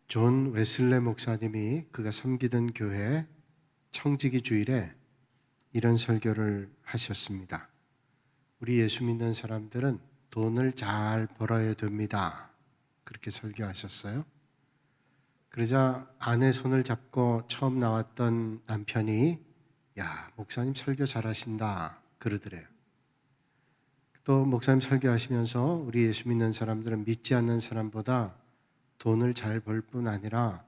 존 웨슬레 목사님이 그가 섬기던 교회 청지기 주일에 이런 설교를 하셨습니다. 우리 예수 믿는 사람들은 돈을 잘 벌어야 됩니다. 그렇게 설교하셨어요. 그러자 아내 손을 잡고 처음 나왔던 남편이 야, 목사님 설교 잘하신다 그러더래요. 또 목사님 설교하시면서 우리 예수 믿는 사람들은 믿지 않는 사람보다 돈을 잘 벌 뿐 아니라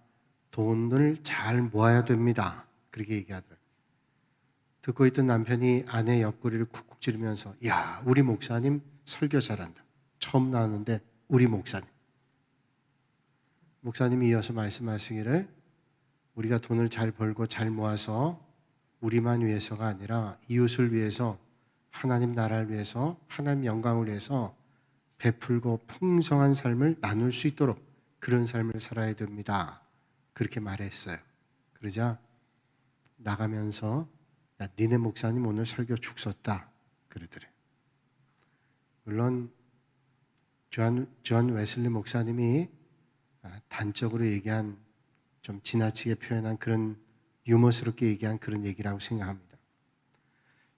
돈을 잘 모아야 됩니다. 그렇게 얘기하더라고요. 듣고 있던 남편이 아내 옆구리를 쿡쿡 찌르면서 야, 우리 목사님 설교 잘한다. 처음 나왔는데 우리 목사님이 이어서 말씀하시기를 우리가 돈을 잘 벌고 잘 모아서 우리만 위해서가 아니라 이웃을 위해서 하나님 나라를 위해서 하나님 영광을 위해서 베풀고 풍성한 삶을 나눌 수 있도록 그런 삶을 살아야 됩니다. 그렇게 말했어요. 그러자 나가면서 야, 니네 목사님 오늘 설교 죽 썼다 그러더래요. 물론 존 웨슬리 목사님이 단적으로 얘기한 좀 지나치게 표현한 그런 유머스럽게 얘기한 그런 얘기라고 생각합니다.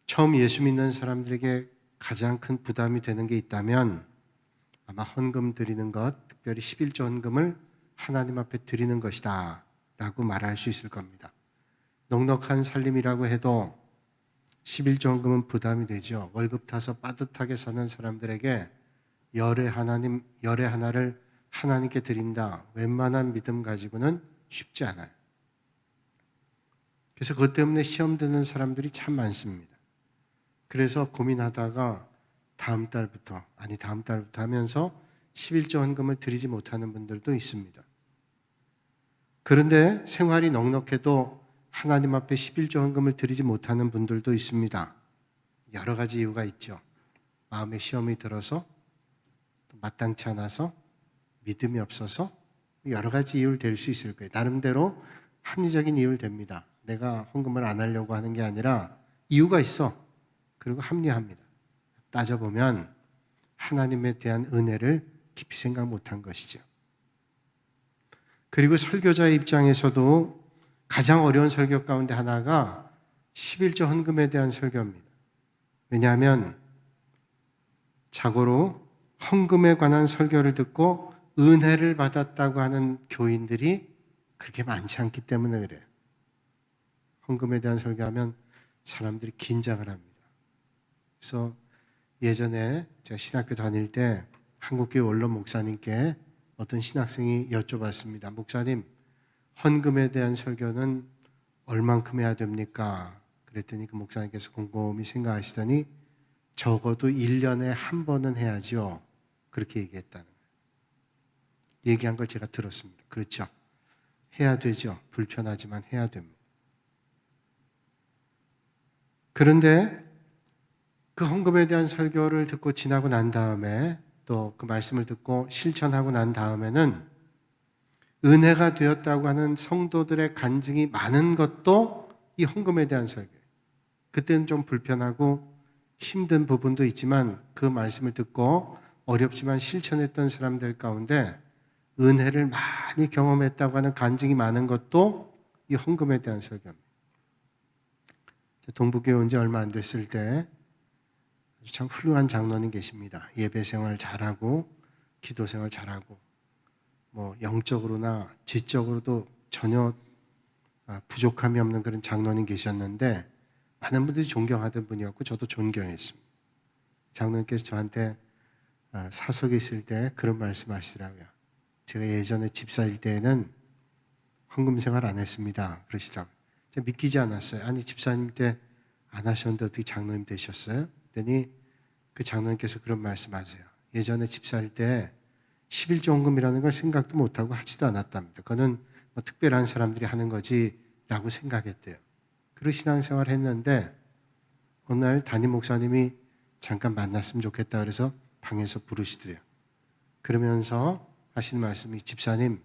처음 예수 믿는 사람들에게 가장 큰 부담이 되는 게 있다면 아마 헌금 드리는 것, 특별히 11조 헌금을 하나님 앞에 드리는 것이다 라고 말할 수 있을 겁니다. 넉넉한 살림이라고 해도 11조 헌금은 부담이 되죠. 월급 타서 빠듯하게 사는 사람들에게 열의 하나를 하나님께 드린다. 웬만한 믿음 가지고는 쉽지 않아요. 그래서 그것 때문에 시험 드는 사람들이 참 많습니다. 그래서 고민하다가 다음 달부터 하면서 11조 헌금을 드리지 못하는 분들도 있습니다. 그런데 생활이 넉넉해도 하나님 앞에 11조 헌금을 드리지 못하는 분들도 있습니다. 여러 가지 이유가 있죠. 마음에 시험이 들어서, 또 마땅치 않아서, 믿음이 없어서 여러 가지 이유를 댈 수 있을 거예요. 나름대로 합리적인 이유를 댑니다. 내가 헌금을 안 하려고 하는 게 아니라 이유가 있어. 그리고 합리합니다. 따져보면 하나님에 대한 은혜를 깊이 생각 못한 것이죠. 그리고 설교자의 입장에서도 가장 어려운 설교 가운데 하나가 11조 헌금에 대한 설교입니다. 왜냐하면 자고로 헌금에 관한 설교를 듣고 은혜를 받았다고 하는 교인들이 그렇게 많지 않기 때문에 그래요. 헌금에 대한 설교하면 사람들이 긴장을 합니다. 그래서 예전에 제가 신학교 다닐 때 한국교회 원로 목사님께 어떤 신학생이 여쭤봤습니다. 목사님, 헌금에 대한 설교는 얼만큼 해야 됩니까? 그랬더니 그 목사님께서 곰곰이 생각하시더니 적어도 1년에 한 번은 해야죠. 그렇게 얘기했다는 거예요. 얘기한 걸 제가 들었습니다. 그렇죠. 해야 되죠. 불편하지만 해야 됩니다. 그런데 그 헌금에 대한 설교를 듣고 지나고 난 다음에 또 그 말씀을 듣고 실천하고 난 다음에는 은혜가 되었다고 하는 성도들의 간증이 많은 것도 이 헌금에 대한 설교예요. 그때는 좀 불편하고 힘든 부분도 있지만 그 말씀을 듣고 어렵지만 실천했던 사람들 가운데 은혜를 많이 경험했다고 하는 간증이 많은 것도 이 헌금에 대한 설교입니다. 동부교회 온 지 얼마 안 됐을 때 참 훌륭한 장로님 계십니다. 예배 생활 잘하고 기도 생활 잘하고 뭐 영적으로나 지적으로도 전혀 부족함이 없는 그런 장로님 계셨는데 많은 분들이 존경하던 분이었고 저도 존경했습니다. 장로님께서 저한테 사석에 있을 때 그런 말씀 하시더라고요. 제가 예전에 집사일 때에는 헌금 생활 안 했습니다. 그러시더라고요. 제가 믿기지 않았어요. 아니 집사님 때 안 하셨는데 어떻게 장로님 되셨어요? 그랬더니 그 장로님께서 그런 말씀하세요. 예전에 집사일 때 11조 헌금이라는 걸 생각도 못하고 하지도 않았답니다. 그거는 뭐 특별한 사람들이 하는 거지라고 생각했대요. 그리고 신앙생활을 했는데 어느 날 담임 목사님이 잠깐 만났으면 좋겠다 그래서 방에서 부르시더래요. 그러면서 하시는 말씀이 집사님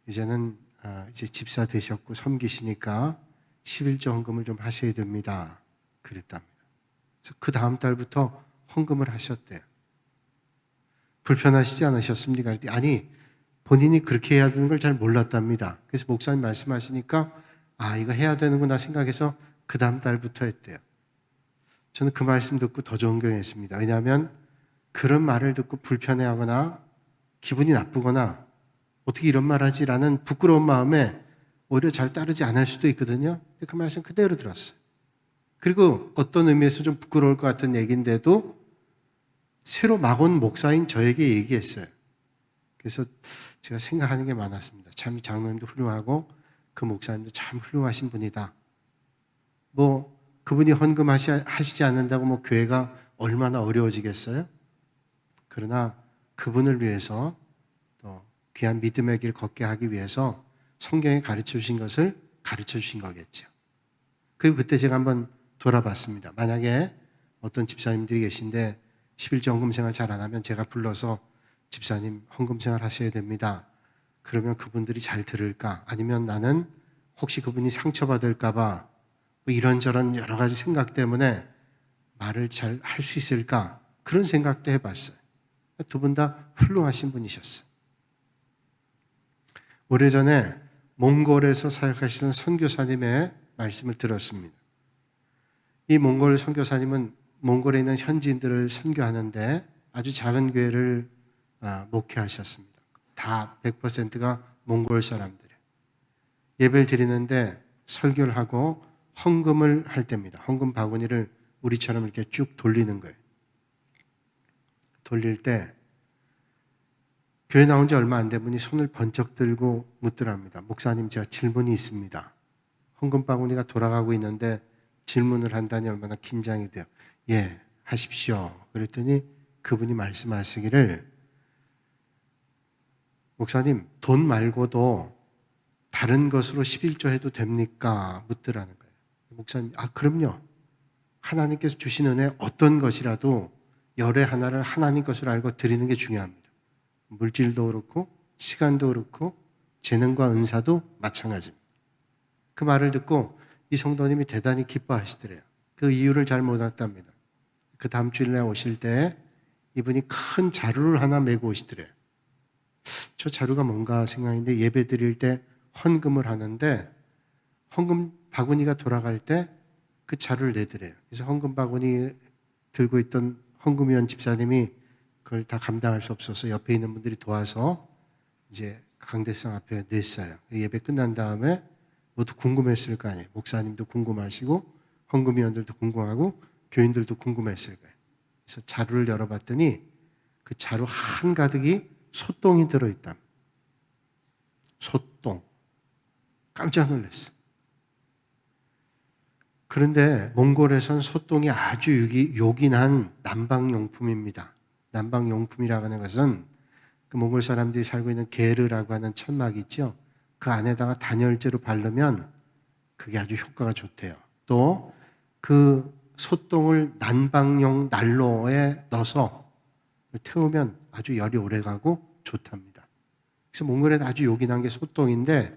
이제는 이제 집사 되셨고 섬기시니까 11조 헌금을 좀 하셔야 됩니다. 그랬답니다. 그래서 그 다음 달부터 헌금을 하셨대요. 불편하시지 않으셨습니까? 아니 본인이 그렇게 해야 되는 걸 잘 몰랐답니다. 그래서 목사님 말씀하시니까 이거 해야 되는구나 생각해서 그 다음 달부터 했대요. 저는 그 말씀 듣고 더 존경했습니다. 왜냐하면 그런 말을 듣고 불편해하거나 기분이 나쁘거나 어떻게 이런 말 하지라는 부끄러운 마음에 오히려 잘 따르지 않을 수도 있거든요. 근데 그 말씀 그대로 들었어요. 그리고 어떤 의미에서 좀 부끄러울 것 같은 얘기인데도 새로 막 온 목사인 저에게 얘기했어요. 그래서 제가 생각하는 게 많았습니다. 참 장로님도 훌륭하고 그 목사님도 참 훌륭하신 분이다. 뭐 그분이 헌금하시지 않는다고 뭐 교회가 얼마나 어려워지겠어요? 그러나 그분을 위해서 또 귀한 믿음의 길 걷게 하기 위해서 성경에 가르쳐 주신 것을 가르쳐 주신 거겠죠. 그리고 그때 제가 한번 돌아봤습니다. 만약에 어떤 집사님들이 계신데 11조 헌금 생활 잘 안 하면 제가 불러서 집사님 헌금 생활 하셔야 됩니다. 그러면 그분들이 잘 들을까? 아니면 나는 혹시 그분이 상처받을까 봐 뭐 이런저런 여러 가지 생각 때문에 말을 잘 할 수 있을까? 그런 생각도 해봤어요. 두 분 다 훌륭하신 분이셨어요. 오래전에 몽골에서 사역하시는 선교사님의 말씀을 들었습니다. 이 몽골 선교사님은 몽골에 있는 현지인들을 선교하는데 아주 작은 교회를 목회하셨습니다. 다 100%가 몽골 사람들이에요. 예배를 드리는데 설교를 하고 헌금을 할 때입니다. 헌금 바구니를 우리처럼 이렇게 쭉 돌리는 거예요. 돌릴 때 교회 나온 지 얼마 안 된 분이 손을 번쩍 들고 묻더랍니다. 목사님, 제가 질문이 있습니다. 헌금 바구니가 돌아가고 있는데 질문을 한다니 얼마나 긴장이 돼요. 예, 하십시오. 그랬더니 그분이 말씀하시기를 목사님, 돈 말고도 다른 것으로 11조 해도 됩니까? 묻더라는 거예요. 목사님, 그럼요. 하나님께서 주신 은혜 어떤 것이라도 열의 하나를 하나님 것으로 알고 드리는 게 중요합니다. 물질도 그렇고 시간도 그렇고 재능과 은사도 마찬가지입니다. 그 말을 듣고 이 성도님이 대단히 기뻐하시더래요. 그 이유를 잘 몰랐답니다. 그 다음 주일날 오실 때 이분이 큰 자루를 하나 메고 오시더래요. 저 자루가 뭔가 생각인데 예배 드릴 때 헌금을 하는데 헌금 바구니가 돌아갈 때 그 자루를 내드려요. 그래서 헌금 바구니 들고 있던 헌금위원 집사님이 그걸 다 감당할 수 없어서 옆에 있는 분들이 도와서 이제 강대상 앞에 냈어요. 예배 끝난 다음에 모두 궁금했을 거 아니에요. 목사님도 궁금하시고 헌금위원들도 궁금하고 교인들도 궁금했을 거예요. 그래서 자루를 열어봤더니 그 자루 한가득이 소똥이 들어있다. 소똥. 깜짝 놀랐어요. 그런데 몽골에선 소똥이 아주 요긴한 난방용품입니다. 난방용품이라고 하는 것은 그 몽골 사람들이 살고 있는 게르라고 하는 천막이 있죠. 그 안에다가 단열재로 바르면 그게 아주 효과가 좋대요. 또 그 소똥을 난방용 난로에 넣어서 태우면 아주 열이 오래가고 좋답니다. 그래서 몽골에는 아주 요긴한 게 소똥인데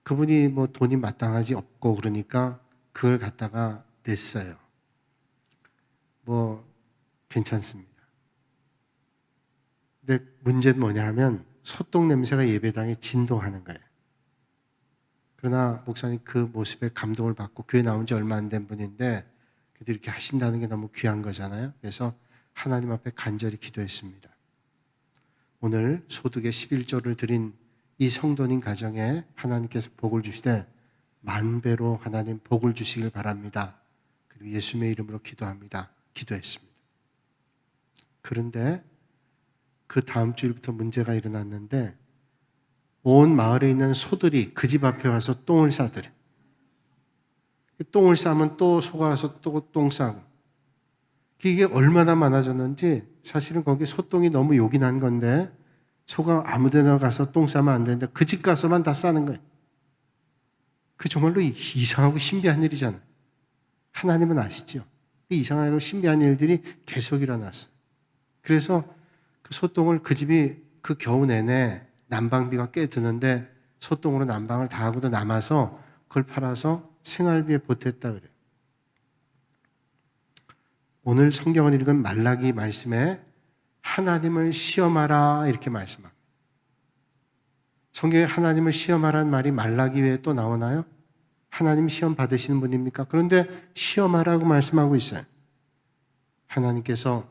그분이 뭐 돈이 마땅하지 없고 그러니까 그걸 갖다가 냈어요. 뭐 괜찮습니다. 근데 문제는 뭐냐 하면 소똥 냄새가 예배당에 진동하는 거예요. 그러나 목사님 그 모습에 감동을 받고 교회 나온 지 얼마 안 된 분인데 그래도 이렇게 하신다는 게 너무 귀한 거잖아요. 그래서 하나님 앞에 간절히 기도했습니다. 오늘 소득의 11조를 드린 이 성도님 가정에 하나님께서 복을 주시되 만배로 하나님 복을 주시길 바랍니다. 그리고 예수님의 이름으로 기도합니다. 기도했습니다. 그런데 그 다음 주일부터 문제가 일어났는데 온 마을에 있는 소들이 그 집 앞에 와서 똥을 싸더래. 똥을 싸면 또 소가 와서 또 똥 싸고. 이게 얼마나 많아졌는지 사실은 거기 소똥이 너무 요긴한 건데 소가 아무 데나 가서 똥 싸면 안 되는데 그 집 가서만 다 싸는 거예요. 그 정말로 이상하고 신비한 일이잖아요. 하나님은 아시죠? 그 이상하고 신비한 일들이 계속 일어났어요. 그래서 그 소똥을 그 집이 그 겨우 내내 난방비가 꽤 드는데 소똥으로 난방을 다 하고도 남아서 그걸 팔아서 생활비에 보탰다 그래요. 오늘 성경을 읽은 말라기 말씀에 하나님을 시험하라 이렇게 말씀합니다. 성경에 하나님을 시험하라는 말이 말라기 외에 또 나오나요? 하나님 시험 받으시는 분입니까? 그런데 시험하라고 말씀하고 있어요. 하나님께서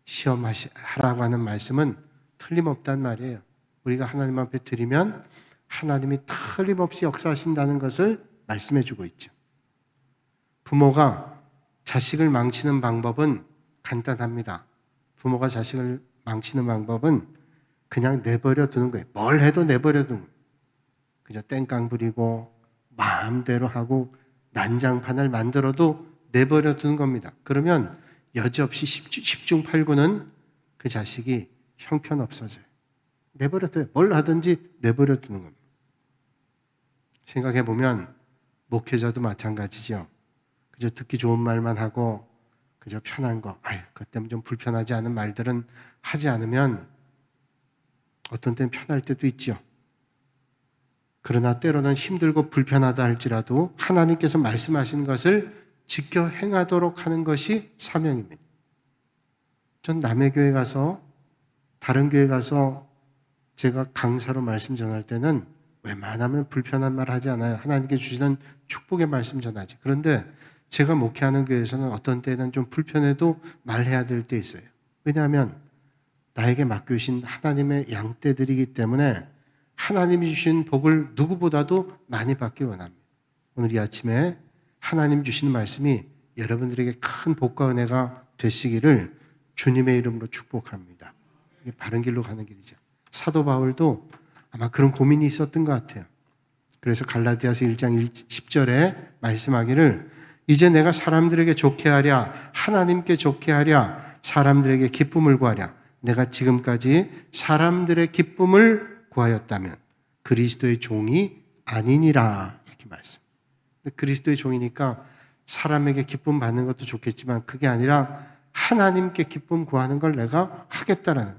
시험하라고 하는 말씀은 틀림없단 말이에요. 우리가 하나님 앞에 드리면 하나님이 틀림없이 역사하신다는 것을 말씀해 주고 있죠. 부모가 자식을 망치는 방법은 간단합니다. 부모가 자식을 망치는 방법은 그냥 내버려 두는 거예요. 뭘 해도 내버려 두는 거예요. 그저 땡깡 부리고 마음대로 하고 난장판을 만들어도 내버려 두는 겁니다. 그러면 여지없이 10중 8구는 그 자식이 형편없어져요. 내버려 둬요. 뭘 하든지 내버려 두는 겁니다. 생각해 보면 목회자도 마찬가지죠. 그저 듣기 좋은 말만 하고 그저 편한 거, 그것 때문에 좀 불편하지 않은 말들은 하지 않으면 어떤 때는 편할 때도 있죠. 그러나 때로는 힘들고 불편하다 할지라도 하나님께서 말씀하신 것을 지켜 행하도록 하는 것이 사명입니다. 전 남의 교회 가서 다른 교회 가서 제가 강사로 말씀 전할 때는 웬만하면 불편한 말 하지 않아요. 하나님께 주시는 축복의 말씀 전하지. 그런데 제가 목회하는 교회에서는 어떤 때는 좀 불편해도 말해야 될 때 있어요. 왜냐하면 나에게 맡겨주신 하나님의 양떼들이기 때문에 하나님이 주신 복을 누구보다도 많이 받길 원합니다. 오늘 이 아침에 하나님 주시는 말씀이 여러분들에게 큰 복과 은혜가 되시기를 주님의 이름으로 축복합니다. 이게 바른 길로 가는 길이죠. 사도 바울도 아마 그런 고민이 있었던 것 같아요. 그래서 갈라디아서 1장 10절에 말씀하기를 이제 내가 사람들에게 좋게 하랴 하나님께 좋게 하랴 사람들에게 기쁨을 구하랴 내가 지금까지 사람들의 기쁨을 구하였다면 그리스도의 종이 아니니라 이렇게 말씀. 그리스도의 종이니까 사람에게 기쁨 받는 것도 좋겠지만 그게 아니라 하나님께 기쁨 구하는 걸 내가 하겠다라는.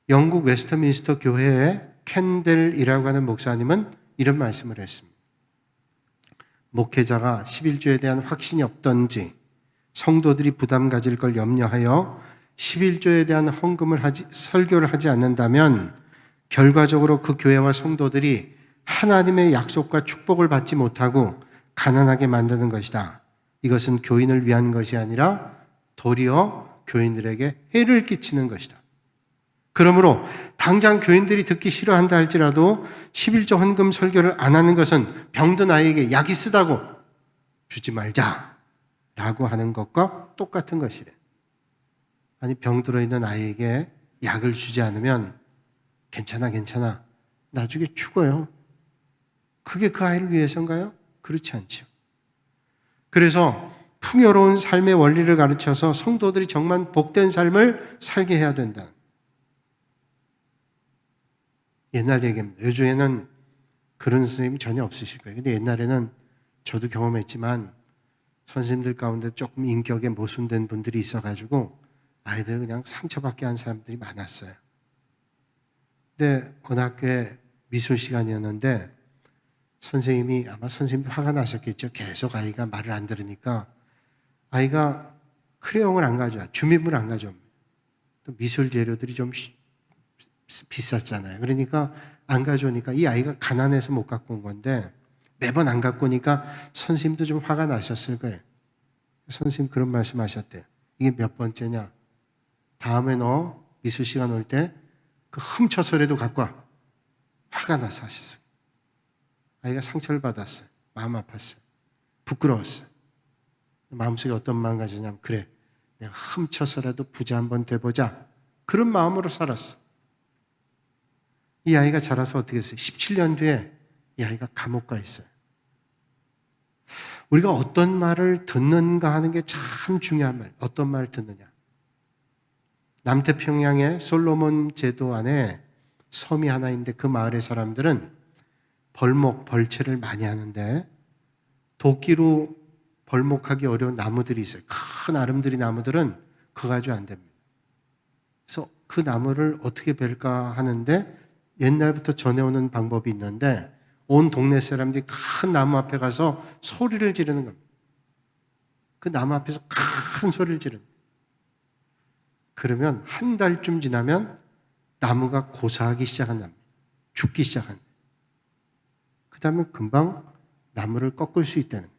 영국 웨스터민스터 교회의 캔델이라고 하는 목사님은 이런 말씀을 했습니다. 목회자가 11조에 대한 확신이 없던지 성도들이 부담 가질 걸 염려하여 11조에 대한 설교를 하지 않는다면 결과적으로 그 교회와 성도들이 하나님의 약속과 축복을 받지 못하고 가난하게 만드는 것이다. 이것은 교인을 위한 것이 아니라 도리어 교인들에게 해를 끼치는 것이다. 그러므로 당장 교인들이 듣기 싫어한다 할지라도 11조 헌금 설교를 안 하는 것은 병든 아이에게 약이 쓰다고 주지 말자라고 하는 것과 똑같은 것이래. 아니 병들어 있는 아이에게 약을 주지 않으면 괜찮아 나중에 죽어요. 그게 그 아이를 위해서인가요? 그렇지 않죠. 그래서 풍요로운 삶의 원리를 가르쳐서 성도들이 정말 복된 삶을 살게 해야 된다. 옛날 얘기입니다. 요즘에는 그런 선생님이 전혀 없으실 거예요. 근데 옛날에는 저도 경험했지만 선생님들 가운데 조금 인격에 모순된 분들이 있어가지고 아이들 그냥 상처받게 한 사람들이 많았어요. 근데 어느 학교에 미술 시간이었는데 선생님이 아마 선생님이 화가 나셨겠죠. 계속 아이가 말을 안 들으니까 아이가 크레용을 안 가져와. 주민물을 안 가져옵니다. 또 미술 재료들이 좀 비쌌잖아요. 그러니까 안 가져오니까 이 아이가 가난해서 못 갖고 온 건데 매번 안 갖고 오니까 선생님도 좀 화가 나셨을 거예요. 선생님 그런 말씀 하셨대요. 이게 몇 번째냐? 다음에 너 미술 시간 올 때 그 훔쳐서라도 갖고 와. 화가 나서 하셨어요. 아이가 상처를 받았어요. 마음 아팠어요. 부끄러웠어요. 마음속에 어떤 마음 가지냐면 그래 내가 훔쳐서라도 부자 한번 돼보자. 그런 마음으로 살았어. 이 아이가 자라서 어떻게 했어요? 17년 뒤에 이 아이가 감옥 가 있어요. 우리가 어떤 말을 듣는가 하는 게 참 중요한 말. 어떤 말을 듣느냐. 남태평양의 솔로몬 제도 안에 섬이 하나 있는데 그 마을의 사람들은 벌채를 많이 하는데 도끼로 벌목하기 어려운 나무들이 있어요. 큰 아름드리 나무들은 그거 가지고 안 됩니다. 그래서 그 나무를 어떻게 벨까 하는데 옛날부터 전해오는 방법이 있는데 온 동네 사람들이 큰 나무 앞에 가서 소리를 지르는 겁니다. 그 나무 앞에서 큰 소리를 지르는 거예요. 그러면 한 달쯤 지나면 나무가 고사하기 시작한답니다. 죽기 시작한. 그 다음에 금방 나무를 꺾을 수 있다는.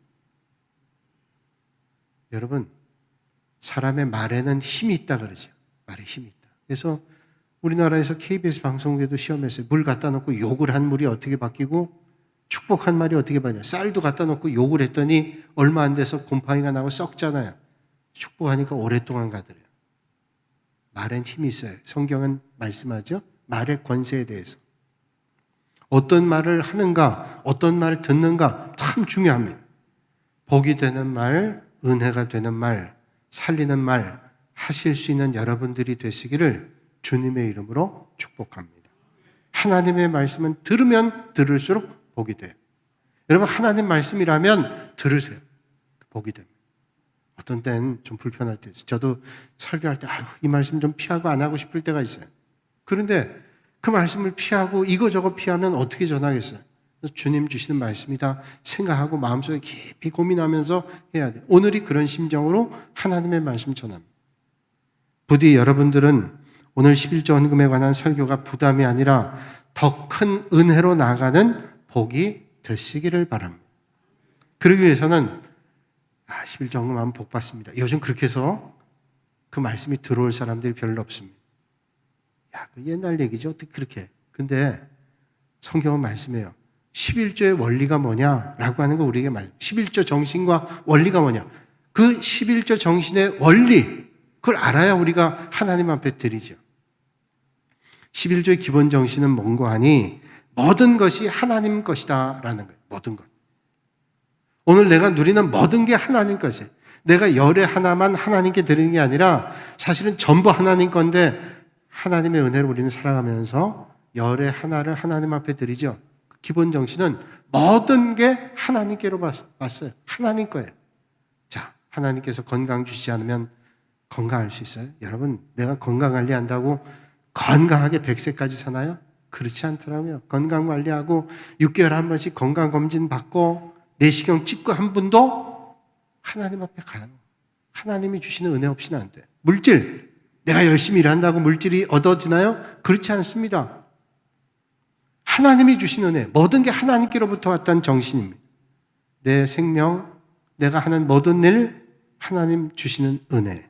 여러분, 사람의 말에는 힘이 있다 그러죠. 말에 힘이 있다. 그래서 우리나라에서 KBS 방송국에도 시험했어요. 물 갖다 놓고 욕을 한 물이 어떻게 바뀌고 축복한 말이 어떻게 바뀌냐. 쌀도 갖다 놓고 욕을 했더니 얼마 안 돼서 곰팡이가 나고 썩잖아요. 축복하니까 오랫동안 가더래요. 말엔 힘이 있어요. 성경은 말씀하죠. 말의 권세에 대해서. 어떤 말을 하는가, 어떤 말을 듣는가 참 중요합니다. 복이 되는 말, 은혜가 되는 말, 살리는 말 하실 수 있는 여러분들이 되시기를 주님의 이름으로 축복합니다. 하나님의 말씀은 들으면 들을수록 복이 돼요. 여러분, 하나님 말씀이라면 들으세요. 복이 됩니다. 어떤 때는 좀 불편할 때 있어요. 저도 설교할 때 이 말씀 좀 피하고 안 하고 싶을 때가 있어요. 그런데 그 말씀을 피하고 이거저거 피하면 어떻게 전하겠어요? 주님 주시는 말씀이다 생각하고 마음속에 깊이 고민하면서 해야 돼요. 오늘이 그런 심정으로 하나님의 말씀 전합니다. 부디 여러분들은 오늘 11조 헌금에 관한 설교가 부담이 아니라 더 큰 은혜로 나아가는 복이 되시기를 바랍니다. 그러기 위해서는 11조 헌금하면 복 받습니다. 요즘 그렇게 해서 그 말씀이 들어올 사람들이 별로 없습니다. 그 옛날 얘기죠. 어떻게 그렇게 해. 근데 성경은 말씀해요. 11조의 원리가 뭐냐라고 하는 거 우리에게 말해요. 11조 정신과 원리가 뭐냐. 그 11조 정신의 원리, 그걸 알아야 우리가 하나님 앞에 드리죠. 11조의 기본 정신은 뭔가 하니 모든 것이 하나님 것이다 라는 거예요. 모든 것. 오늘 내가 누리는 모든 게 하나님 것이에요. 내가 열의 하나만 하나님께 드리는 게 아니라 사실은 전부 하나님 건데 하나님의 은혜를 우리는 사랑하면서 열의 하나를 하나님 앞에 드리죠. 그 기본 정신은 모든 게 하나님께로 왔어요. 하나님 거예요. 자, 하나님께서 건강 주시지 않으면 건강할 수 있어요? 여러분, 내가 건강 관리한다고 건강하게 100세까지 사나요? 그렇지 않더라고요. 건강 관리하고 6개월에 한 번씩 건강검진 받고 내시경 찍고 한 분도 하나님 앞에 가요. 하나님이 주시는 은혜 없이는 안 돼요. 물질, 내가 열심히 일한다고 물질이 얻어지나요? 그렇지 않습니다. 하나님이 주신 은혜, 모든 게 하나님께로부터 왔다는 정신입니다. 내 생명, 내가 하는 모든 일, 하나님 주시는 은혜.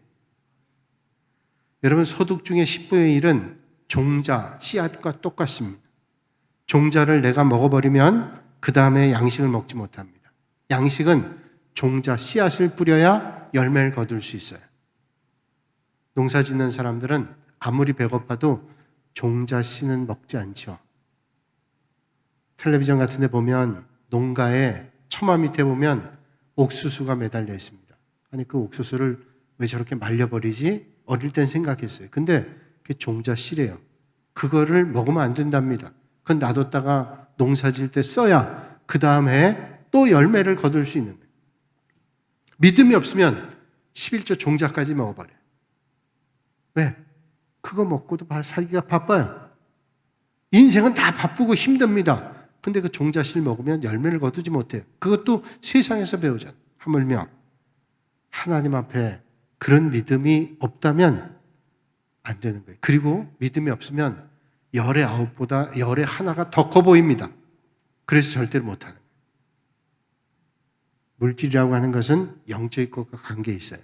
여러분, 소득 중에 10분의 1은 종자, 씨앗과 똑같습니다. 종자를 내가 먹어버리면 그 다음에 양식을 먹지 못합니다. 양식은 종자, 씨앗을 뿌려야 열매를 거둘 수 있어요. 농사 짓는 사람들은 아무리 배고파도 종자 씨는 먹지 않죠. 텔레비전 같은 데 보면 농가에 처마 밑에 보면 옥수수가 매달려 있습니다. 아니, 그 옥수수를 왜 저렇게 말려버리지? 어릴 땐 생각했어요. 근데 그게 종자 씨래요. 그거를 먹으면 안 된답니다. 그건 놔뒀다가 농사 질 때 써야 그 다음에 또 열매를 거둘 수 있는 거예요. 믿음이 없으면 11조 종자까지 먹어버려요. 왜? 그거 먹고도 살기가 바빠요. 인생은 다 바쁘고 힘듭니다. 근데 그 종자씨를 먹으면 열매를 거두지 못해요. 그것도 세상에서 배우잖아요. 하물며 하나님 앞에 그런 믿음이 없다면 안 되는 거예요. 그리고 믿음이 없으면 열의 9보다 열의 하나가 더 커 보입니다. 그래서 절대로 못하는 거예요. 물질이라고 하는 것은 영적인 것과 관계 있어요.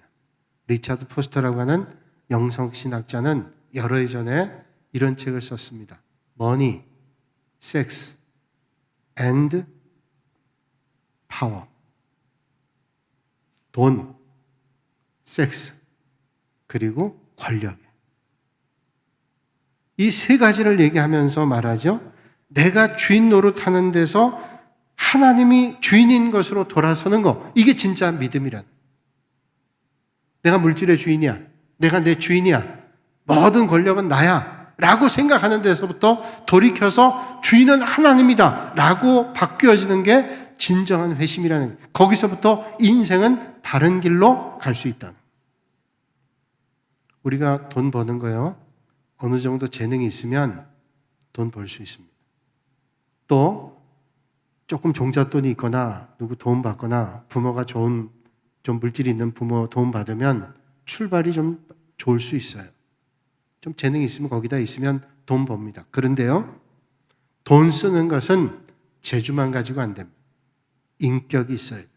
리차드 포스터라고 하는 영성신학자는 여러 해 전에 이런 책을 썼습니다. Money, Sex, and Power. 돈, 섹스, 그리고 권력. 이 세 가지를 얘기하면서 말하죠. 내가 주인 노릇하는 데서 하나님이 주인인 것으로 돌아서는 거, 이게 진짜 믿음이라는. 내가 물질의 주인이야. 내가 내 주인이야. 모든 권력은 나야. 라고 생각하는 데서부터 돌이켜서 주인은 하나님이다. 라고 바뀌어지는 게 진정한 회심이라는 거예요. 거기서부터 인생은 바른 길로 갈 수 있다. 우리가 돈 버는 거요. 어느 정도 재능이 있으면 돈 벌 수 있습니다. 또 조금 종잣돈이 있거나 누구 도움 받거나 부모가 좀 물질이 있는 부모 도움 받으면 출발이 좀 좋을 수 있어요. 좀 재능이 있으면 거기다 있으면 돈 법니다. 그런데요, 돈 쓰는 것은 재주만 가지고 안 됩니다. 인격이 있어야 돼요.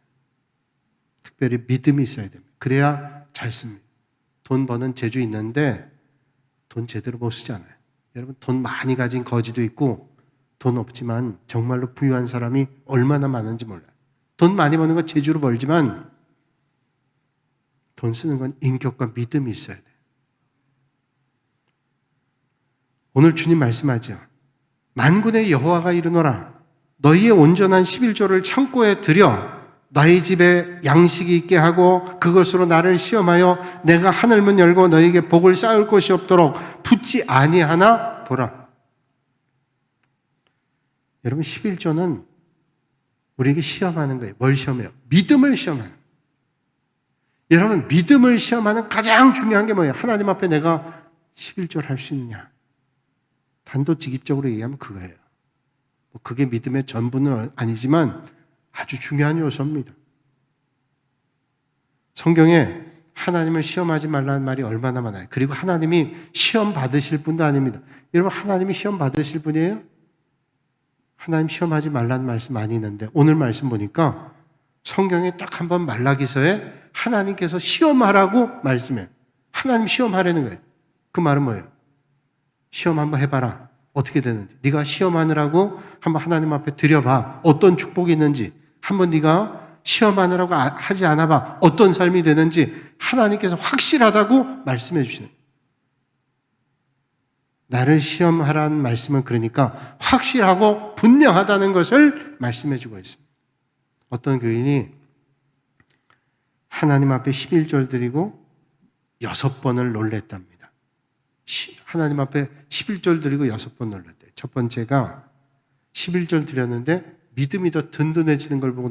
특별히 믿음이 있어야 됩니다. 그래야 잘 씁니다. 돈 버는 재주 있는데 돈 제대로 못 쓰잖아요. 여러분, 돈 많이 가진 거지도 있고 돈 없지만 정말로 부유한 사람이 얼마나 많은지 몰라요. 돈 많이 버는 건 재주로 벌지만 돈 쓰는 건 인격과 믿음이 있어야 돼요. 오늘 주님 말씀하죠. 만군의 여호와가 이르노라. 너희의 온전한 11조를 창고에 들여 너희 집에 양식이 있게 하고 그것으로 나를 시험하여 내가 하늘문 열고 너희에게 복을 쌓을 곳이 없도록 붙지 아니하나 보라. 여러분, 11조는 우리에게 시험하는 거예요. 뭘 시험해요? 믿음을 시험하는 거예요. 여러분, 믿음을 시험하는 가장 중요한 게 뭐예요? 하나님 앞에 내가 11조를 할 수 있느냐? 단도직입적으로 얘기하면 그거예요. 그게 믿음의 전부는 아니지만 아주 중요한 요소입니다. 성경에 하나님을 시험하지 말라는 말이 얼마나 많아요. 그리고 하나님이 시험 받으실 분도 아닙니다. 여러분, 하나님이 시험 받으실 분이에요? 하나님 시험하지 말라는 말씀 많이 있는데 오늘 말씀 보니까 성경에 딱 한 번 말라기서에 하나님께서 시험하라고 말씀해요. 하나님 시험하라는 거예요. 그 말은 뭐예요? 시험 한번 해봐라. 어떻게 되는지. 네가 시험하느라고 한번 하나님 앞에 드려봐. 어떤 축복이 있는지. 한번 네가 시험하느라고 하지 않아봐. 어떤 삶이 되는지 하나님께서 확실하다고 말씀해 주시는 거예요. 나를 시험하라는 말씀은 그러니까 확실하고 분명하다는 것을 말씀해 주고 있습니다. 어떤 교인이 하나님 앞에 11절 드리고 6번을 놀랬답니다. 하나님 앞에 11절 드리고 6번 놀랐대요. 첫 번째가 11절 드렸는데 믿음이 더 든든해지는 걸 보고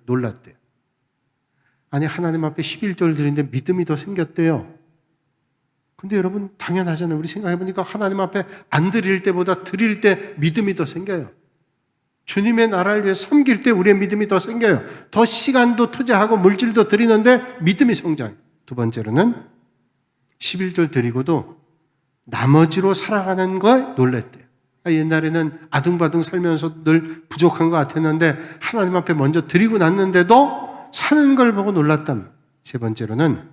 놀랐대요. 아니, 하나님 앞에 11절 드리는데 믿음이 더 생겼대요. 근데 여러분, 당연하잖아요. 우리 생각해보니까 하나님 앞에 안 드릴 때보다 드릴 때 믿음이 더 생겨요. 주님의 나라를 위해 섬길 때 우리의 믿음이 더 생겨요. 더 시간도 투자하고 물질도 드리는데 믿음이 성장해요. 두 번째로는 11절 드리고도 나머지로 살아가는 거에 놀랬대요. 옛날에는 아둥바둥 살면서 늘 부족한 것 같았는데 하나님 앞에 먼저 드리고 났는데도 사는 걸 보고 놀랐답니다. 세 번째로는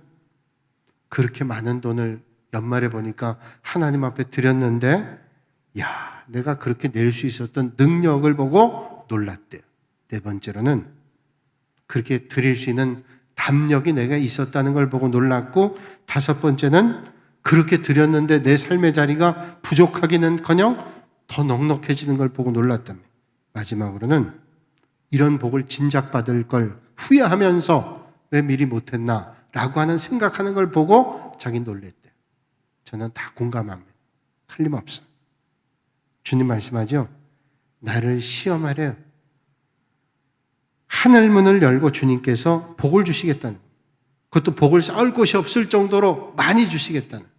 그렇게 많은 돈을 연말에 보니까 하나님 앞에 드렸는데 야, 내가 그렇게 낼 수 있었던 능력을 보고 놀랐대요. 네 번째로는 그렇게 드릴 수 있는 담력이 내가 있었다는 걸 보고 놀랐고, 다섯 번째는 그렇게 드렸는데 내 삶의 자리가 부족하기는커녕 더 넉넉해지는 걸 보고 놀랐답니다. 마지막으로는 이런 복을 진작받을 걸 후회하면서 왜 미리 못했나 라고 하는 생각하는 걸 보고 자기 놀랬대요. 저는 다 공감합니다. 틀림없어요. 주님 말씀하죠. 나를 시험하래요. 하늘문을 열고 주님께서 복을 주시겠다는 거예요. 그것도 복을 쌓을 곳이 없을 정도로 많이 주시겠다는 거예요.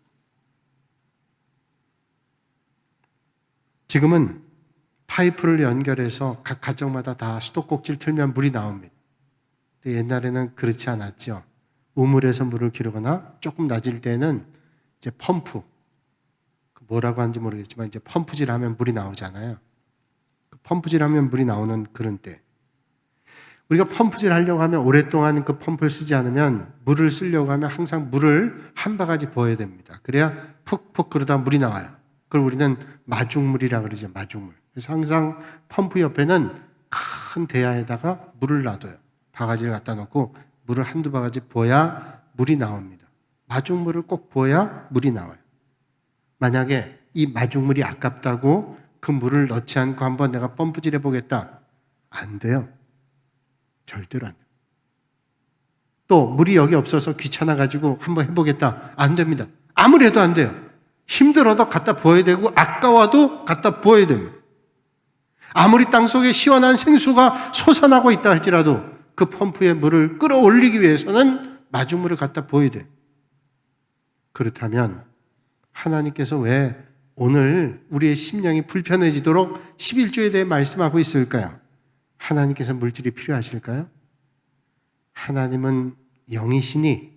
지금은 파이프를 연결해서 각 가정마다 다 수도꼭지를 틀면 물이 나옵니다. 근데 옛날에는 그렇지 않았죠. 우물에서 물을 기르거나 조금 낮을 때는 이제 펌프, 뭐라고 하는지 모르겠지만 이제 펌프질 하면 물이 나오잖아요. 펌프질 하면 물이 나오는 그런 때. 우리가 펌프질 하려고 하면 오랫동안 그 펌프를 쓰지 않으면 물을 쓰려고 하면 항상 물을 한 바가지 부어야 됩니다. 그래야 푹푹 그러다 물이 나와요. 그걸 우리는 마중물이라고 그러죠. 마중물. 그래서 항상 펌프 옆에는 큰 대야에다가 물을 놔둬요. 바가지를 갖다 놓고 물을 한두 바가지 부어야 물이 나옵니다. 마중물을 꼭 부어야 물이 나와요. 만약에 이 마중물이 아깝다고 그 물을 넣지 않고 한번 내가 펌프질 해보겠다. 안 돼요. 절대로 안 돼요. 또 물이 여기 없어서 귀찮아가지고 한번 해보겠다. 안 됩니다. 아무리 해도 안 돼요. 힘들어도 갖다 부어야 되고 아까워도 갖다 부어야 됩니다. 아무리 땅속에 시원한 생수가 솟아나고 있다 할지라도 그 펌프에 물을 끌어올리기 위해서는 마중물을 갖다 부어야 돼요. 그렇다면 하나님께서 왜 오늘 우리의 심령이 불편해지도록 11조에 대해 말씀하고 있을까요? 하나님께서 물질이 필요하실까요? 하나님은 영이시니,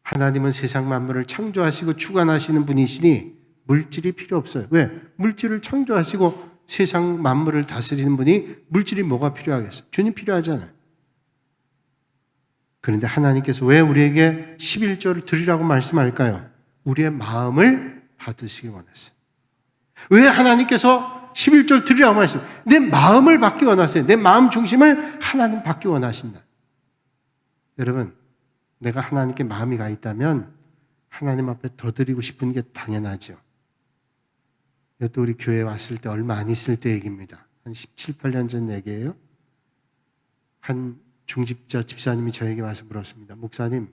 하나님은 세상 만물을 창조하시고 주관하시는 분이시니 물질이 필요 없어요. 왜? 물질을 창조하시고 세상 만물을 다스리는 분이 물질이 뭐가 필요하겠어요? 주님 필요하잖아요. 그런데 하나님께서 왜 우리에게 11조를 드리라고 말씀할까요? 우리의 마음을 받으시기 원했어요. 왜 하나님께서 11조를 드리라고 말씀해요? 내 마음을 받기 원하세요. 내 마음 중심을 하나님 받기 원하신다. 여러분, 내가 하나님께 마음이 가 있다면 하나님 앞에 더 드리고 싶은 게 당연하죠. 이것도 우리 교회에 왔을 때 얼마 안 있을 때 얘기입니다. 한 17, 18년 전 얘기예요. 한 중직자 집사님이 저에게 와서 물었습니다. 목사님,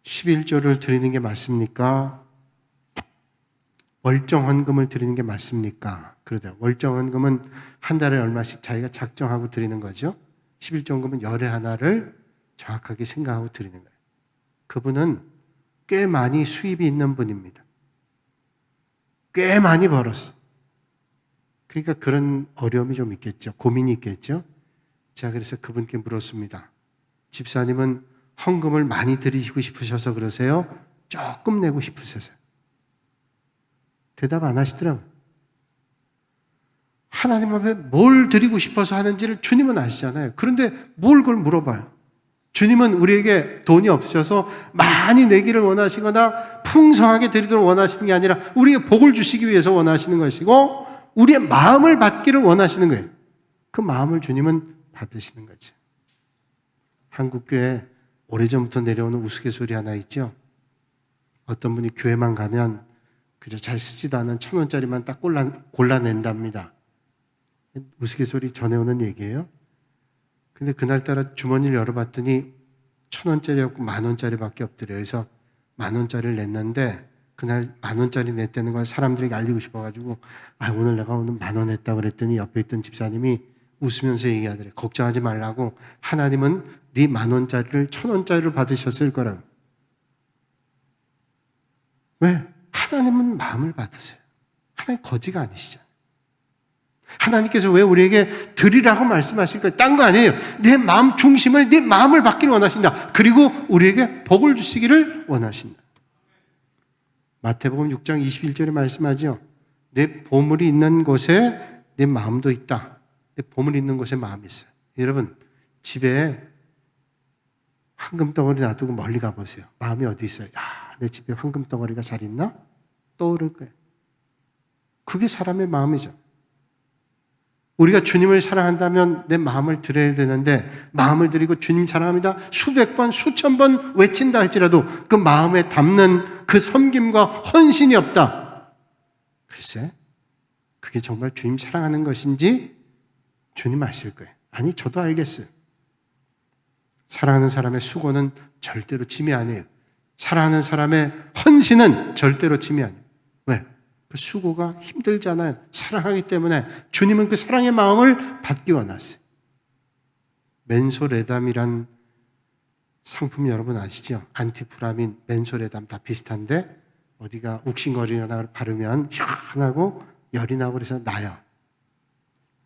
11조를 드리는 게 맞습니까? 월정헌금을 드리는 게 맞습니까? 그러더라고요. 월정헌금은 한 달에 얼마씩 자기가 작정하고 드리는 거죠. 11조헌금은 열에 하나를 정확하게 생각하고 드리는 거예요. 그분은 꽤 많이 수입이 있는 분입니다. 꽤 많이 벌었어요. 그러니까 그런 어려움이 좀 있겠죠. 고민이 있겠죠. 제가 그래서 그분께 물었습니다. 집사님은 헌금을 많이 드리고 싶으셔서 그러세요? 조금 내고 싶으셔서요? 대답 안 하시더라고요. 하나님 앞에 뭘 드리고 싶어서 하는지를 주님은 아시잖아요. 그런데 뭘 그걸 물어봐요? 주님은 우리에게 돈이 없으셔서 많이 내기를 원하시거나 풍성하게 드리도록 원하시는 게 아니라 우리에게 복을 주시기 위해서 원하시는 것이고 우리의 마음을 받기를 원하시는 거예요. 그 마음을 주님은 받으시는 거죠. 한국교회 오래전부터 내려오는 우스갯소리 하나 있죠. 어떤 분이 교회만 가면 그저 잘 쓰지도 않은 1,000원짜리만 딱 골라낸답니다. 우스갯소리 전해오는 얘기예요. 근데 그날따라 주머니를 열어봤더니 1,000원짜리였고 10,000원짜리밖에 없더래요. 그래서 10,000원짜리를 냈는데 그날 10,000원짜리 냈다는 걸 사람들에게 알리고 싶어가지고 오늘 내가 오늘 10,000원 냈다고 그랬더니 옆에 있던 집사님이 웃으면서 얘기하더래요. 걱정하지 말라고 하나님은 네 10,000원짜리를 1,000원짜리로 받으셨을 거라고. 왜? 하나님은 마음을 받으세요. 하나님 거지가 아니시잖아요. 하나님께서 왜 우리에게 드리라고 말씀하실까요? 딴 거 아니에요. 내 마음 중심을, 내 마음을 받기를 원하신다. 그리고 우리에게 복을 주시기를 원하신다. 마태복음 6장 21절에 말씀하죠. 내 보물이 있는 곳에 내 마음도 있다. 내 보물이 있는 곳에 마음이 있어요. 여러분, 집에 황금덩어리 놔두고 멀리 가보세요. 마음이 어디 있어요? 내 집에 황금덩어리가 잘 있나? 떠오를 거예요. 그게 사람의 마음이죠. 우리가 주님을 사랑한다면 내 마음을 드려야 되는데 마음을 드리고 주님 사랑합니다 수백 번 수천 번 외친다 할지라도 그 마음에 담는 그 섬김과 헌신이 없다. 글쎄 그게 정말 주님 사랑하는 것인지 주님 아실 거예요. 아니 저도 알겠어요. 사랑하는 사람의 수고는 절대로 짐이 아니에요. 사랑하는 사람의 헌신은 절대로 짐이 아니에요. 왜? 그 수고가 힘들잖아요. 사랑하기 때문에 주님은 그 사랑의 마음을 받기 원하세요. 맨소레담이란 상품 여러분 아시죠? 안티프라민, 맨소레담 다 비슷한데 어디가 욱신거리거나 바르면 시원하고 열이 나고 그래서 나요.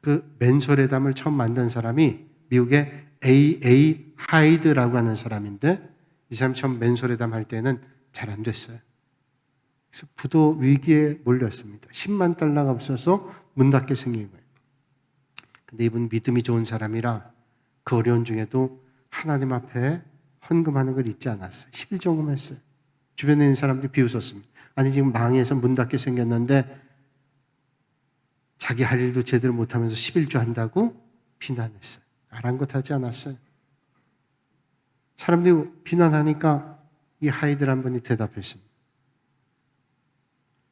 그 맨소레담을 처음 만든 사람이 미국의 A.A. 하이드라고 하는 사람인데 이 사람 처음 맨소레담 할 때는 잘 안 됐어요. 그래서 부도 위기에 몰렸습니다. 10만 달러가 없어서 문 닫게 생긴 거예요. 근데 이분 믿음이 좋은 사람이라 그 어려운 중에도 하나님 앞에 헌금하는 걸 잊지 않았어요. 11조금 했어요. 주변에 있는 사람들이 비웃었습니다. 아니 지금 망해서 문 닫게 생겼는데 자기 할 일도 제대로 못하면서 11조 한다고 비난했어요. 아랑곳하지 않았어요. 사람들이 비난하니까 이 하이들 한 분이 대답했습니다.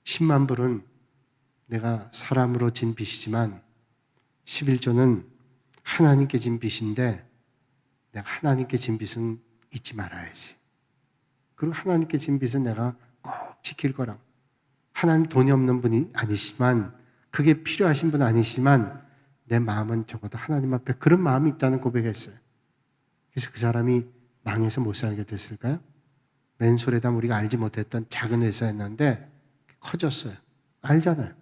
10만 불은 내가 사람으로 진 빚이지만 11조는 하나님께 진 빚인데 내가 하나님께 진 빚은 잊지 말아야지. 그리고 하나님께 진 빚은 내가 꼭 지킬 거라고. 하나님 돈이 없는 분이 아니시지만 그게 필요하신 분 아니시지만 내 마음은 적어도 하나님 앞에 그런 마음이 있다는 고백했어요. 그래서 그 사람이 망해서 못 살게 됐을까요? 맨소레담 우리가 알지 못했던 작은 회사였는데 커졌어요. 알잖아요.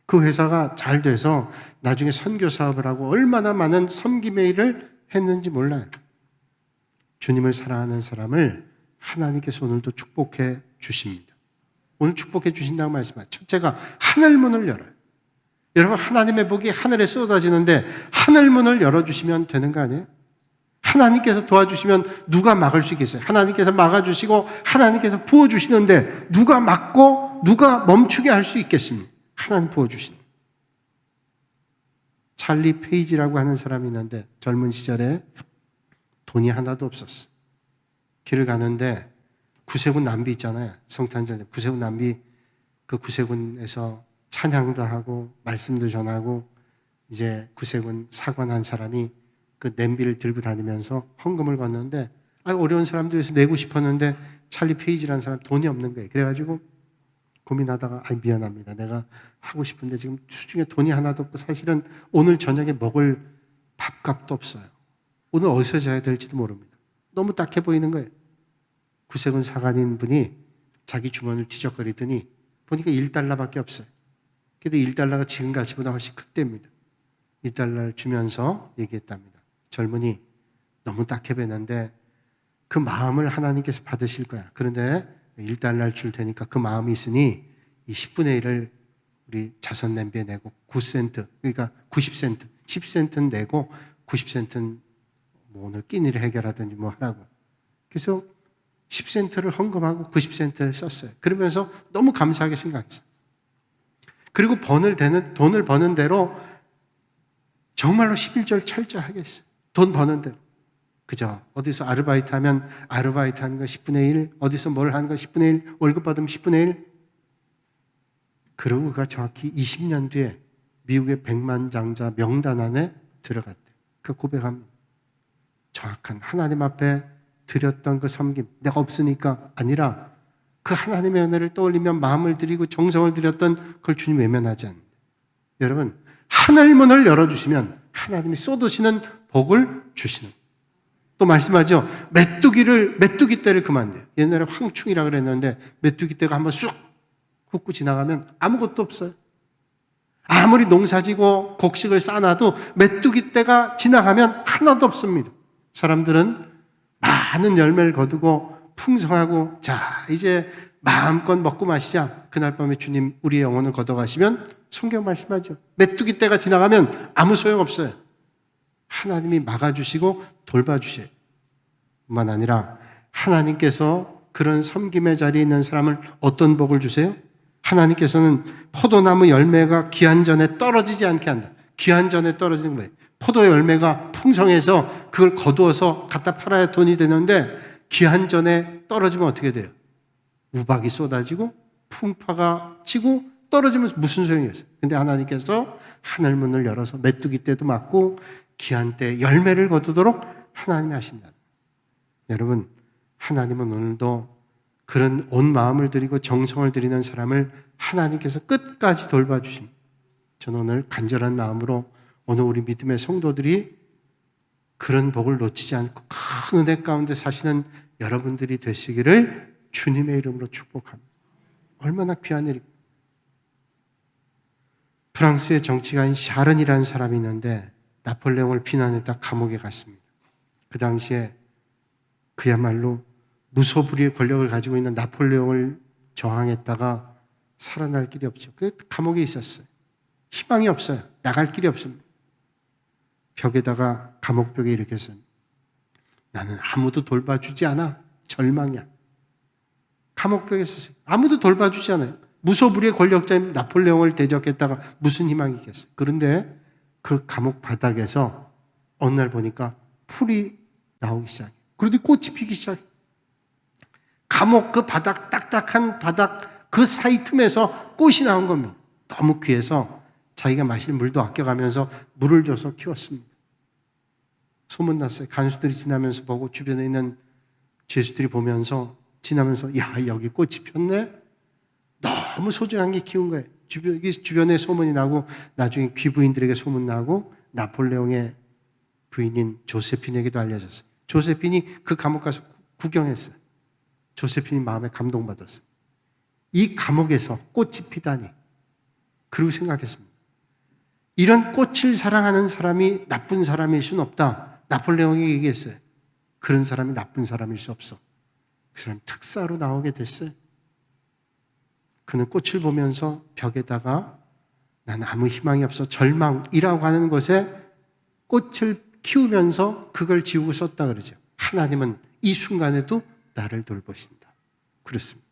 그 회사가 잘 돼서 나중에 선교 사업을 하고 얼마나 많은 섬김의 일을 했는지 몰라요. 주님을 사랑하는 사람을 하나님께서 오늘도 축복해 주십니다. 오늘 축복해 주신다고 말씀하죠. 첫째가 하늘문을 열어요. 여러분, 하나님의 복이 하늘에 쏟아지는데 하늘 문을 열어주시면 되는 거 아니에요? 하나님께서 도와주시면 누가 막을 수 있겠어요? 하나님께서 막아주시고 하나님께서 부어주시는데 누가 막고 누가 멈추게 할 수 있겠습니까? 하나님 부어주시는. 찰리 페이지라고 하는 사람이 있는데 젊은 시절에 돈이 하나도 없었어. 길을 가는데 구세군 남비 있잖아요. 성탄절 구세군 남비, 그 구세군에서 찬양도 하고 말씀도 전하고 이제 구세군 사관한 사람이 그 냄비를 들고 다니면서 헌금을 걷는데 어려운 사람들 위해서 내고 싶었는데 찰리 페이지라는 사람 돈이 없는 거예요. 그래가지고 고민하다가 미안합니다. 내가 하고 싶은데 지금 수중에 돈이 하나도 없고 사실은 오늘 저녁에 먹을 밥값도 없어요. 오늘 어디서 자야 될지도 모릅니다. 너무 딱해 보이는 거예요. 구세군 사관인 분이 자기 주머니를 뒤적거리더니 보니까 1달러밖에 없어요. 근데 1달러가 지금 가치보다 훨씬 크답니다. 1달러를 주면서 얘기했답니다. 젊은이, 너무 딱해 보이는데 그 마음을 하나님께서 받으실 거야. 그런데 1달러를 줄 테니까 그 마음이 있으니 이 10분의 1을 우리 자선 냄비에 내고 9센트, 그러니까 90센트, 10센트는 내고 90센트는 뭐 오늘 끼니를 해결하든지 뭐 하라고. 그래서 10센트를 헌금하고 90센트를 썼어요. 그러면서 너무 감사하게 생각했어요. 그리고 돈을 버는 대로 정말로 11절 철저하게 했어요. 돈 버는 대로. 그죠? 어디서 아르바이트 하면 아르바이트 하는 거 10분의 1, 어디서 뭘 하는 거 10분의 1, 월급 받으면 10분의 1. 그러고 그가 정확히 20년 뒤에 미국의 100만 장자 명단 안에 들어갔대요. 그 고백합니다. 정확한 하나님 앞에 드렸던 그 섬김, 내가 없으니까 아니라 그 하나님의 은혜를 떠올리며 마음을 드리고 정성을 드렸던 그걸 주님 외면하지 않는다. 여러분, 하늘문을 열어주시면 하나님이 쏟으시는 복을 주시는. 또 말씀하죠. 메뚜기 떼를 그만둬요. 옛날에 황충이라 그랬는데 메뚜기 떼가 한번 쑥 훑고 지나가면 아무것도 없어요. 아무리 농사지고 곡식을 싸놔도 메뚜기 떼가 지나가면 하나도 없습니다. 사람들은 많은 열매를 거두고 풍성하고 자 이제 마음껏 먹고 마시자. 그날 밤에 주님 우리의 영혼을 걷어가시면 성경 말씀하죠. 메뚜기 떼가 지나가면 아무 소용없어요. 하나님이 막아주시고 돌봐주셔요. 뿐만 아니라 하나님께서 그런 섬김의 자리에 있는 사람을 어떤 복을 주세요? 하나님께서는 포도나무 열매가 기한전에 떨어지지 않게 한다. 기한전에 떨어지는 거예요. 포도 열매가 풍성해서 그걸 거두어서 갖다 팔아야 돈이 되는데 기한전에 떨어지면 어떻게 돼요? 우박이 쏟아지고 풍파가 치고 떨어지면 무슨 소용이 있어요? 근데 하나님께서 하늘문을 열어서 메뚜기 떼도 막고 기한 때 열매를 거두도록 하나님이 하신다. 여러분, 하나님은 오늘도 그런 온 마음을 드리고 정성을 드리는 사람을 하나님께서 끝까지 돌봐주십니다. 저는 오늘 간절한 마음으로 오늘 우리 믿음의 성도들이 그런 복을 놓치지 않고 큰 은혜 가운데 사시는 여러분들이 되시기를 주님의 이름으로 축복합니다. 얼마나 귀한 일입니까? 프랑스의 정치가인 샤른이라는 사람이 있는데 나폴레옹을 비난했다 감옥에 갔습니다. 그 당시에 그야말로 무소불위의 권력을 가지고 있는 나폴레옹을 저항했다가 살아날 길이 없죠. 그래서 감옥에 있었어요. 희망이 없어요. 나갈 길이 없습니다. 벽에다가 감옥벽에 이렇게 써요. 나는 아무도 돌봐주지 않아. 절망이야. 감옥벽에 썼어요. 아무도 돌봐주지 않아요. 무소불위의 권력자인 나폴레옹을 대적했다가 무슨 희망이 있겠어요. 그런데 그 감옥 바닥에서 어느 날 보니까 풀이 나오기 시작해요. 그런데 꽃이 피기 시작해요. 감옥 그 바닥, 딱딱한 바닥 그 사이 틈에서 꽃이 나온 겁니다. 너무 귀해서 자기가 마실 물도 아껴가면서 물을 줘서 키웠습니다. 소문났어요. 간수들이 지나면서 보고 주변에 있는 죄수들이 보면서 지나면서 야 여기 꽃이 폈네? 너무 소중한 게 키운 거예요. 주변에 소문이 나고 나중에 귀부인들에게 소문나고 나폴레옹의 부인인 조세핀에게도 알려졌어요. 조세핀이 그 감옥 가서 구경했어요. 조세핀이 마음에 감동받았어요. 이 감옥에서 꽃이 피다니. 그리고 생각했습니다. 이런 꽃을 사랑하는 사람이 나쁜 사람일 수는 없다. 나폴레옹이 얘기했어요. 그런 사람이 나쁜 사람일 수 없어. 그 사람 특사로 나오게 됐어요. 그는 꽃을 보면서 벽에다가 난 아무 희망이 없어. 절망이라고 하는 것에 꽃을 키우면서 그걸 지우고 썼다 그러죠. 하나님은 이 순간에도 나를 돌보신다. 그렇습니다.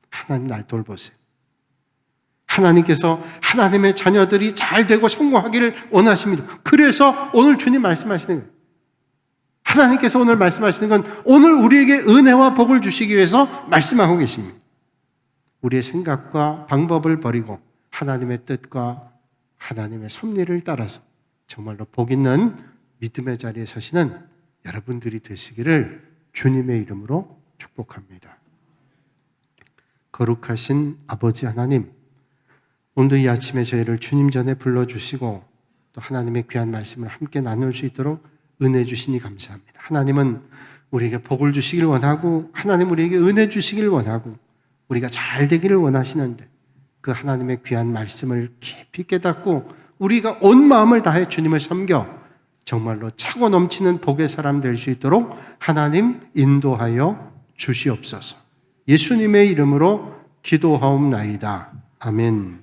하나님 날 돌보세요. 하나님께서 하나님의 자녀들이 잘 되고 성공하기를 원하십니다. 그래서 오늘 주님 말씀하시는 거예요. 하나님께서 오늘 말씀하시는 건 오늘 우리에게 은혜와 복을 주시기 위해서 말씀하고 계십니다. 우리의 생각과 방법을 버리고 하나님의 뜻과 하나님의 섭리를 따라서 정말로 복 있는 믿음의 자리에 서시는 여러분들이 되시기를 주님의 이름으로 축복합니다. 거룩하신 아버지 하나님, 오늘도 이 아침에 저희를 주님 전에 불러주시고 또 하나님의 귀한 말씀을 함께 나눌 수 있도록 은혜 주시니 감사합니다. 하나님은 우리에게 복을 주시길 원하고 하나님 우리에게 은혜 주시길 원하고 우리가 잘 되기를 원하시는데 그 하나님의 귀한 말씀을 깊이 깨닫고 우리가 온 마음을 다해 주님을 섬겨 정말로 차고 넘치는 복의 사람 될 수 있도록 하나님 인도하여 주시옵소서. 예수님의 이름으로 기도하옵나이다. 아멘.